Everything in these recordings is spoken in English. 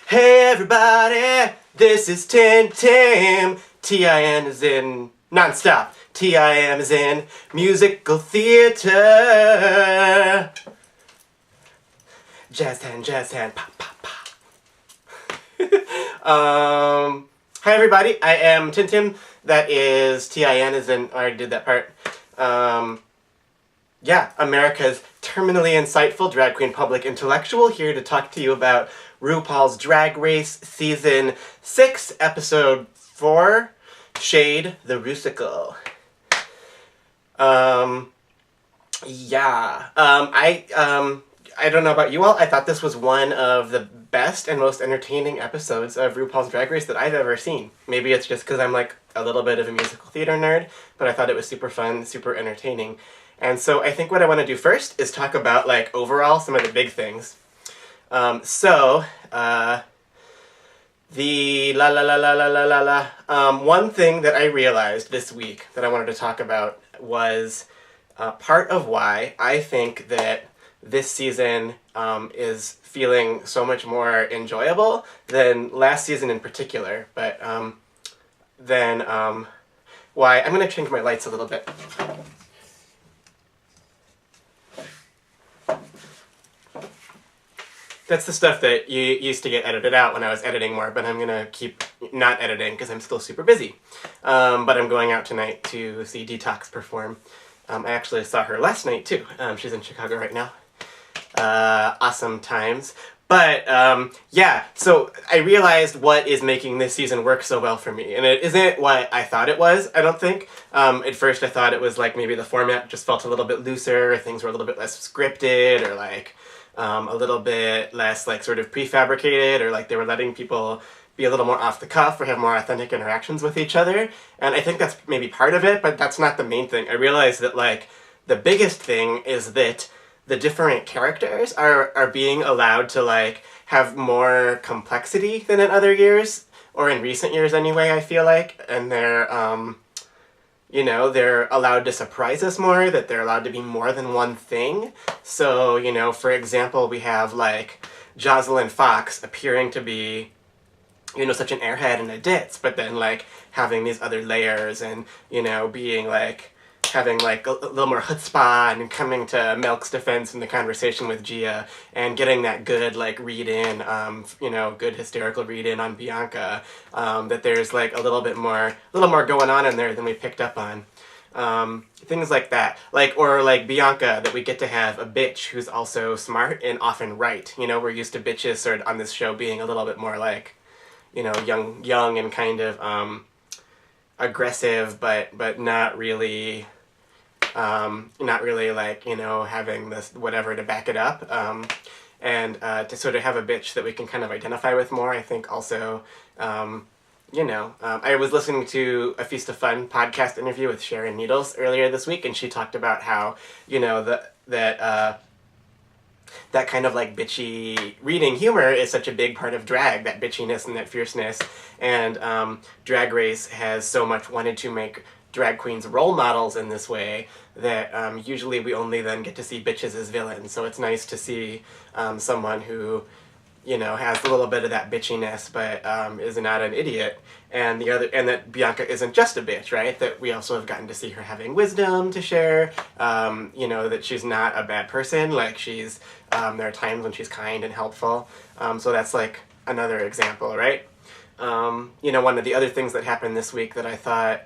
Hey everybody, this is TinTim. T-I-N is in non-stop. T-I-M is in musical theater. Jazz hand, pop, pop, pop. Hi everybody, I am TinTim. That is T-I-N is in, I already did that part. Yeah, America's terminally insightful drag queen public intellectual, here to talk to you about RuPaul's Drag Race Season 6, Episode 4, Shade the Rusical. I don't know about you all, I thought this was one of the best and most entertaining episodes of RuPaul's Drag Race that I've ever seen. Maybe it's just because I'm like a little bit of a musical theater nerd, but I thought it was super fun, super entertaining. And so I think what I want to do first is talk about, like, overall some of the big things. One thing that I realized this week that I wanted to talk about was part of why I think that this season is feeling so much more enjoyable than last season in particular, but why I'm going to change my lights a little bit. That's the stuff that you used to get edited out when I was editing more, but I'm going to keep not editing because I'm still super busy. But I'm going out tonight to see Detox perform. I actually saw her last night too. She's in Chicago right now. Awesome times. But yeah, so I realized what is making this season work so well for me. And it isn't what I thought it was, I don't think. At first I thought it was like maybe the format just felt a little bit looser, or things were a little bit less scripted, or like a little bit less like sort of prefabricated, or like they were letting people be a little more off the cuff or have more authentic interactions with each other. And I think that's maybe part of it, but that's not the main thing. I realized that like the biggest thing is that the different characters are being allowed to like have more complexity than in other years, or in recent years anyway, I feel like. And they're you know, they're allowed to surprise us more, that they're allowed to be more than one thing. So, you know, for example, we have, like, Jocelyn Fox appearing to be, you know, such an airhead and a ditz, but then, like, having these other layers and, you know, being, like, having, like, a little more chutzpah and coming to Milk's defense in the conversation with Gia and getting that good, like, read-in, you know, good hysterical read-in on Bianca, that there's, like, a little more going on in there than we picked up on. Things like that. Like, or, like, Bianca, that we get to have a bitch who's also smart and often right. You know, we're used to bitches sort of on this show being a little bit more, like, you know, young and kind of, aggressive, but not really like, you know, having this whatever to back it up, and to sort of have a bitch that we can kind of identify with more. I think also, you know, I was listening to a Feast of Fun podcast interview with Sharon Needles earlier this week, and she talked about how, you know, that kind of like bitchy reading humor is such a big part of drag, that bitchiness and that fierceness, and Drag Race has so much wanted to make drag queens role models in this way that usually we only then get to see bitches as villains. So it's nice to see someone who, you know, has a little bit of that bitchiness, but is not an idiot. And that Bianca isn't just a bitch, right? That we also have gotten to see her having wisdom to share. You know, that she's not a bad person. Like she's, there are times when she's kind and helpful. So that's like another example, right? You know, one of the other things that happened this week that I thought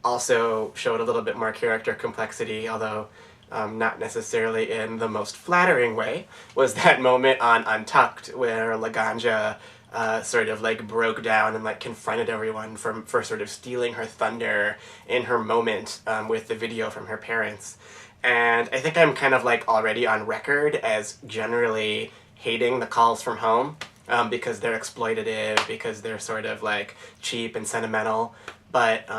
also showed a little bit more character complexity, although not necessarily in the most flattering way, was that moment on Untucked where Laganja sort of like broke down and like confronted everyone for sort of stealing her thunder in her moment with the video from her parents. And I think I'm kind of like already on record as generally hating the calls from home because they're exploitative, because they're sort of like cheap and sentimental. But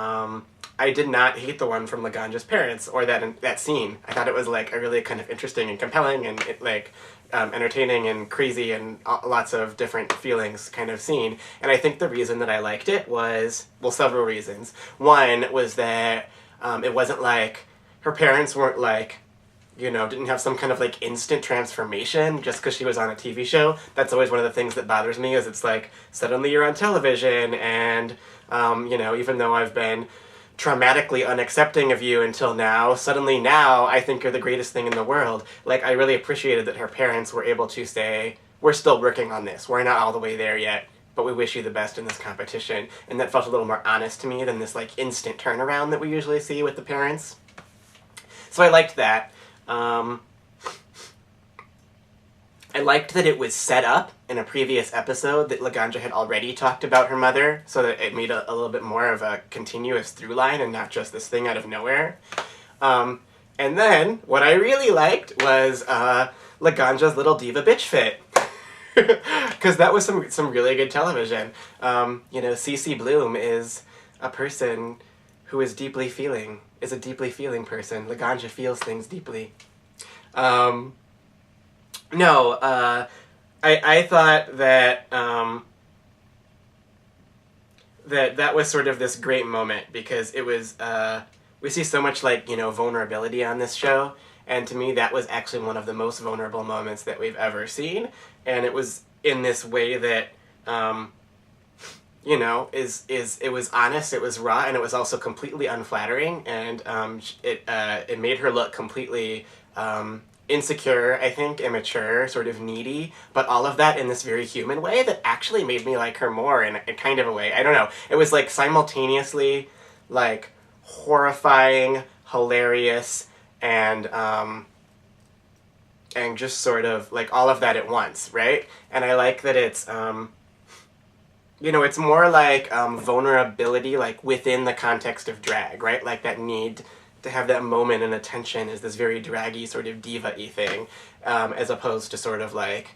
I did not hate the one from Laganja's parents, or that scene. I thought it was like a really kind of interesting and compelling and like entertaining and crazy and lots of different feelings kind of scene. And I think the reason that I liked it was, well, several reasons. One was that it wasn't like, her parents weren't like you know, didn't have some kind of like instant transformation just because she was on a TV show. That's always one of the things that bothers me, is it's like suddenly you're on television and, you know, even though I've been traumatically unaccepting of you until now, suddenly now I think you're the greatest thing in the world. Like, I really appreciated that her parents were able to say, we're still working on this, we're not all the way there yet, but we wish you the best in this competition. And that felt a little more honest to me than this like instant turnaround that we usually see with the parents. So I liked that. I liked that it was set up in a previous episode that Laganja had already talked about her mother, so that it made a little bit more of a continuous through line and not just this thing out of nowhere. And then, what I really liked was Laganja's little diva bitch fit. Because that was some really good television. You know, Cece Bloom is a person who is a deeply feeling person. Laganja feels things deeply. I thought that that was sort of this great moment, because it was, we see so much, like, you know, vulnerability on this show, and to me that was actually one of the most vulnerable moments that we've ever seen, and it was in this way that, you know, it was honest, it was raw, and it was also completely unflattering, and it made her look completely insecure, I think, immature, sort of needy, but all of that in this very human way that actually made me like her more in a kind of a way. I don't know. It was like simultaneously like horrifying, hilarious, and just sort of like all of that at once, right? And I like that it's you know, it's more like vulnerability, like within the context of drag, right? Like that need to have that moment and attention is this very draggy sort of diva-y thing, as opposed to sort of like,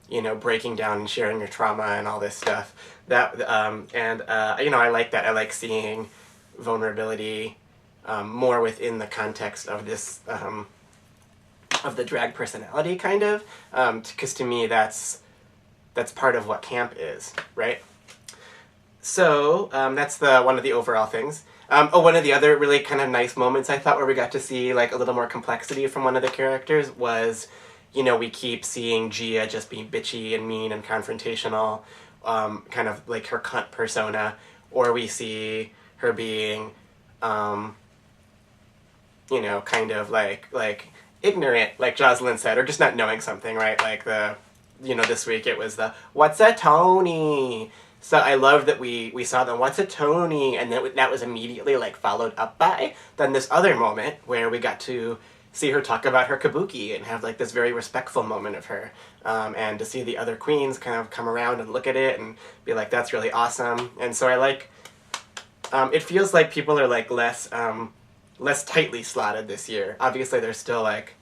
you know, breaking down and sharing your trauma and all this stuff. That you know, I like that. I like seeing vulnerability more within the context of this, of the drag personality, kind of, because to me that's part of what camp is, right? So that's one of the overall things. One of the other really kind of nice moments I thought where we got to see like a little more complexity from one of the characters was, you know, we keep seeing Gia just being bitchy and mean and confrontational, kind of like her cunt persona, or we see her being, you know, kind of like ignorant, like Jocelyn said, or just not knowing something, right? Like you know, this week it was the, what's a Tony? So I love that we saw the what's a Tony, and then that was immediately like followed up by then this other moment where we got to see her talk about her kabuki and have like this very respectful moment of her, and to see the other queens kind of come around and look at it and be like, that's really awesome. And so I like, it feels like people are like less tightly slotted this year. Obviously there's still like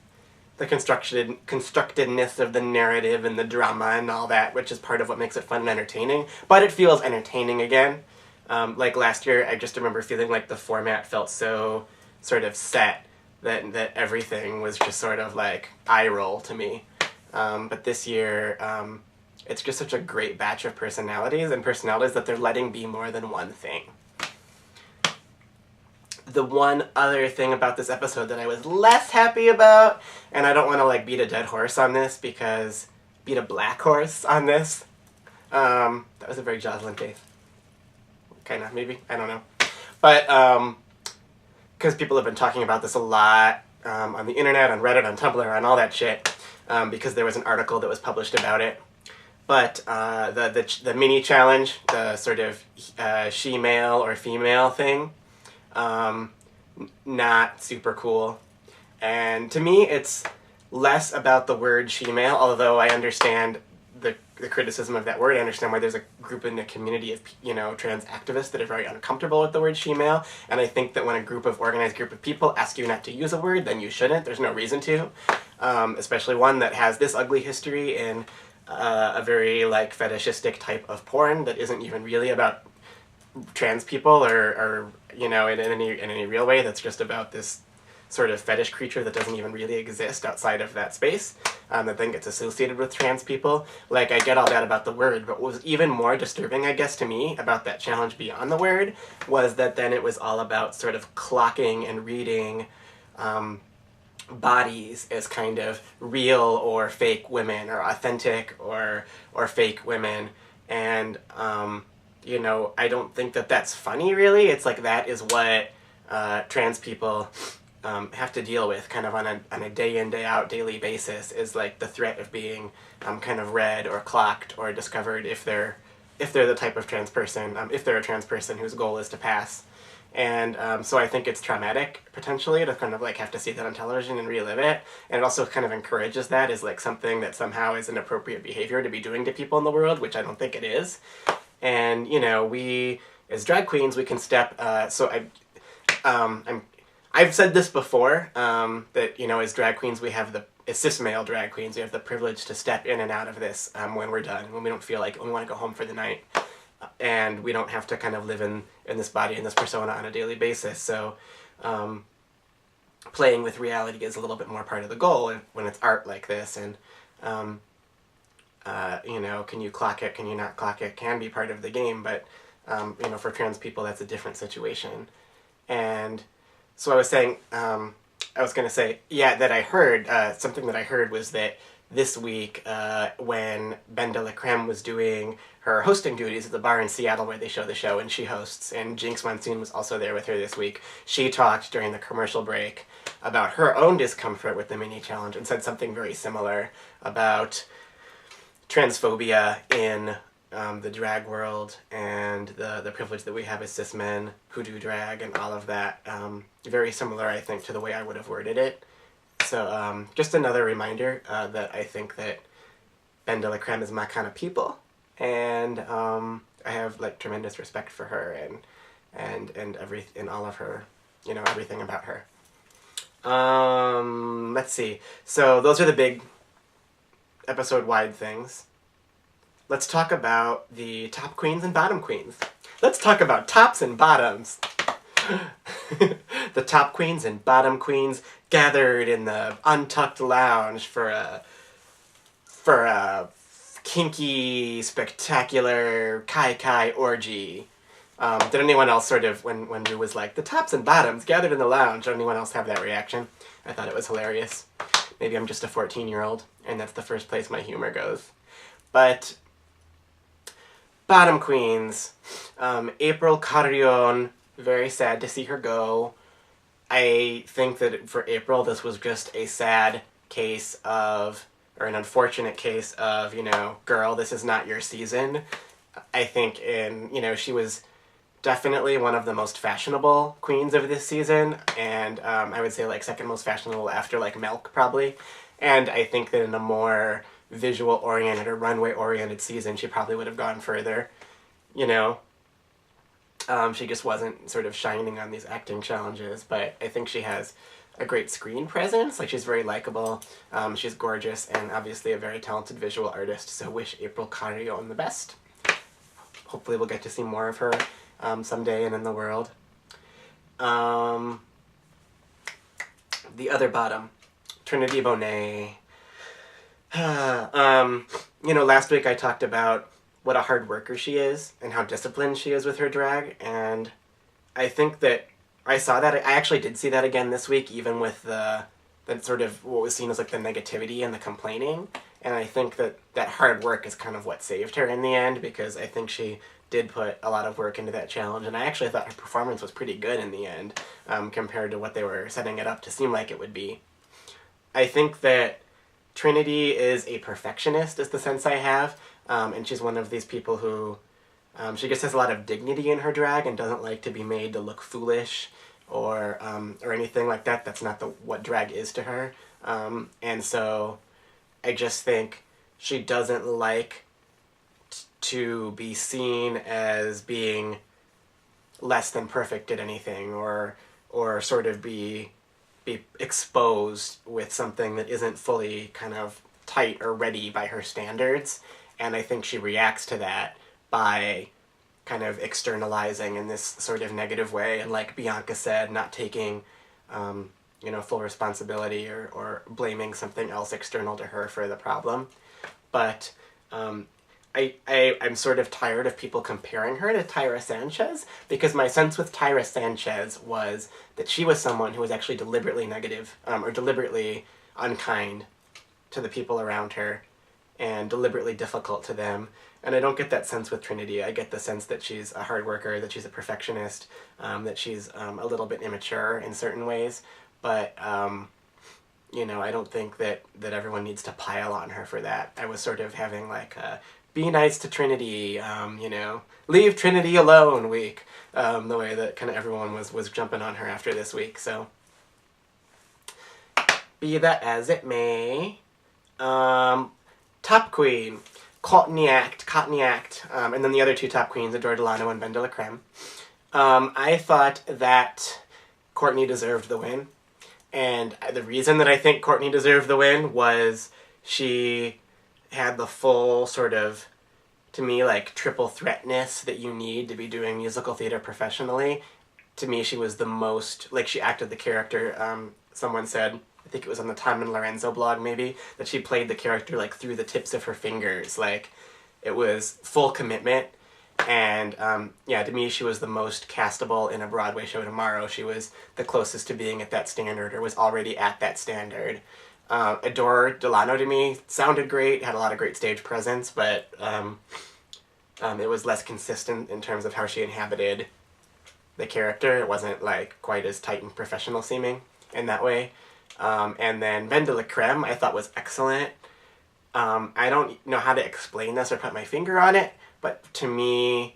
the constructedness of the narrative and the drama and all that, which is part of what makes it fun and entertaining. But it feels entertaining again. Like last year, I just remember feeling like the format felt so sort of set that everything was just sort of like eye roll to me. But this year, it's just such a great batch of personalities, and personalities that they're letting be more than one thing. The one other thing about this episode that I was less happy about, and I don't want to like beat a dead horse on this, because beat a black horse on this, that was a very Jocelyn face. Kind of, maybe, I don't know. But because people have been talking about this a lot on the internet, on Reddit, on Tumblr, on all that shit, because there was an article that was published about it. But the mini challenge, the sort of she-male or female thing, not super cool. And to me, it's less about the word she-male, although I understand the criticism of that word. I understand why there's a group in the community of, you know, trans activists that are very uncomfortable with the word she-male, and I think that when a organized group of people ask you not to use a word, then you shouldn't. There's no reason to, especially one that has this ugly history in a very, like, fetishistic type of porn that isn't even really about trans people or you know, in any real way. That's just about this sort of fetish creature that doesn't even really exist outside of that space, that then gets associated with trans people. Like, I get all that about the word, but what was even more disturbing, I guess, to me about that challenge beyond the word was that then it was all about sort of clocking and reading bodies as kind of real or fake women, or authentic or fake women. And you know, I don't think that that's funny, really. It's like that is what trans people have to deal with kind of on a day in, day out, daily basis, is like the threat of being kind of read or clocked or discovered if they're the type of trans person, if they're a trans person whose goal is to pass. And so I think it's traumatic, potentially, to kind of like have to see that on television and relive it. And it also kind of encourages that as like something that somehow is an appropriate behavior to be doing to people in the world, which I don't think it is. And, you know, we, as drag queens, we can step, I've said this before, that, you know, as drag queens, we have as cis male drag queens, we have the privilege to step in and out of this when we're done, when we don't feel like we want to go home for the night. And we don't have to kind of live in this body, in this persona on a daily basis. So playing with reality is a little bit more part of the goal when it's art like this. And, you know, can you clock it, can you not clock it, can be part of the game. But, you know, for trans people, that's a different situation. And so I was saying, I was going to say, yeah, that I heard, something that I heard was that this week, when Ben de la Creme was doing her hosting duties at the bar in Seattle where they show the show, and she hosts, and Jinx Monsoon was also there with her this week, she talked during the commercial break about her own discomfort with the mini challenge and said something very similar about transphobia in the drag world and the privilege that we have as cis men who do drag and all of that. Very similar, I think, to the way I would have worded it. So just another reminder that I think that Ben de la Creme is my kind of people, and I have like tremendous respect for her and all of her, you know, everything about her. Let's see. So those are the big episode-wide things. Let's talk about the top queens and bottom queens. Let's talk about tops and bottoms. The top queens and bottom queens gathered in the Untucked Lounge for a kinky, spectacular kai orgy. Did anyone else sort of, when Ru was like, the tops and bottoms gathered in the lounge, did anyone else have that reaction? I thought it was hilarious. Maybe I'm just a 14-year-old, and that's the first place my humor goes. But bottom queens, April Carrion, very sad to see her go. I think that for April, this was just a sad case of, or an unfortunate case of, you know, girl, this is not your season. I think you know, she was definitely one of the most fashionable queens of this season, and I would say like second most fashionable after like Milk, probably. And I think that in a more visual-oriented or runway-oriented season, she probably would have gone further, you know. She just wasn't sort of shining on these acting challenges, but I think she has a great screen presence. Like, she's very likable, she's gorgeous, and obviously a very talented visual artist, so wish April Carrion the best. Hopefully we'll get to see more of her someday and in the world. The other bottom, Trinity Bonet. You know, last week I talked about what a hard worker she is and how disciplined she is with her drag, and I think that I saw that. I actually did see that again this week, even with the sort of what was seen as like the negativity and the complaining, and I think that that hard work is kind of what saved her in the end, because I think she did put a lot of work into that challenge, and I actually thought her performance was pretty good in the end, compared to what they were setting it up to seem like it would be. I think that Trinity is a perfectionist, is the sense I have, and she's one of these people who, she just has a lot of dignity in her drag and doesn't like to be made to look foolish or anything like that. That's not what drag is to her. And so I just think she doesn't like to be seen as being less than perfect at anything, or sort of be exposed with something that isn't fully kind of tight or ready by her standards. And I think she reacts to that by kind of externalizing in this sort of negative way, and like Bianca said, not taking you know, full responsibility or blaming something else external to her for the problem. But I'm sort of tired of people comparing her to Tyra Sanchez, because my sense with Tyra Sanchez was that she was someone who was actually deliberately negative, or deliberately unkind to the people around her, and deliberately difficult to them. And I don't get that sense with Trinity. I get the sense that she's a hard worker, that she's a perfectionist, that she's a little bit immature in certain ways, but you know, I don't think that everyone needs to pile on her for that. I was sort of having like a be nice to Trinity, you know, leave Trinity alone week, the way that kind of everyone was jumping on her after this week. So be that as it may, top queen, Courtney Act, and then the other two top queens, Adore Delano and Ben de la Creme. I thought that Courtney deserved the win. And the reason that I think Courtney deserved the win was she had the full sort of, to me, like, triple threatness that you need to be doing musical theater professionally. To me, she was the most, like, she acted the character. Someone said, I think it was on the Tom and Lorenzo blog maybe, that she played the character, like, through the tips of her fingers. Like, it was full commitment. And, yeah, to me, she was the most castable in a Broadway show tomorrow. She was the closest to being at that standard, or was already at that standard. Adore Delano, to me, sounded great, had a lot of great stage presence, but it was less consistent in terms of how she inhabited the character. It wasn't, like, quite as tight and professional seeming in that way. And then Ben de la Creme, I thought was excellent. I don't know how to explain this or put my finger on it, but to me,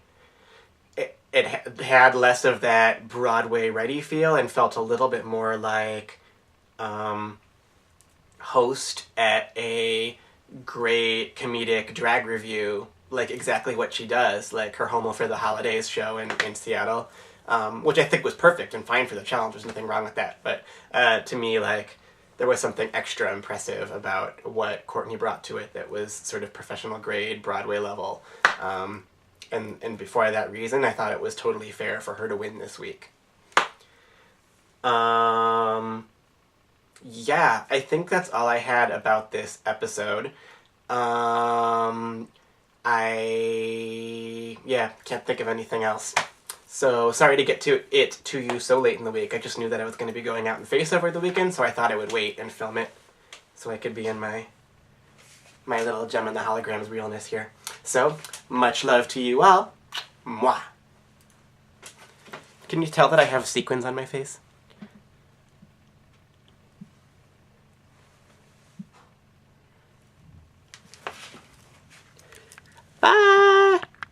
it had less of that Broadway-ready feel and felt a little bit more like host at a great comedic drag review, like exactly what she does, like her Homo for the Holidays show in Seattle, which I think was perfect and fine for the challenge. There's nothing wrong with that. But to me, like, there was something extra impressive about what Courtney brought to it that was sort of professional grade, Broadway level. And for that reason, I thought it was totally fair for her to win this week. Yeah, I think that's all I had about this episode. Can't think of anything else. So, sorry to get to you so late in the week. I just knew that I was going to be going out in Face over the weekend, so I thought I would wait and film it so I could be in my little Gem and the Holograms realness here. So, much love to you all. Mwah. Can you tell that I have sequins on my face?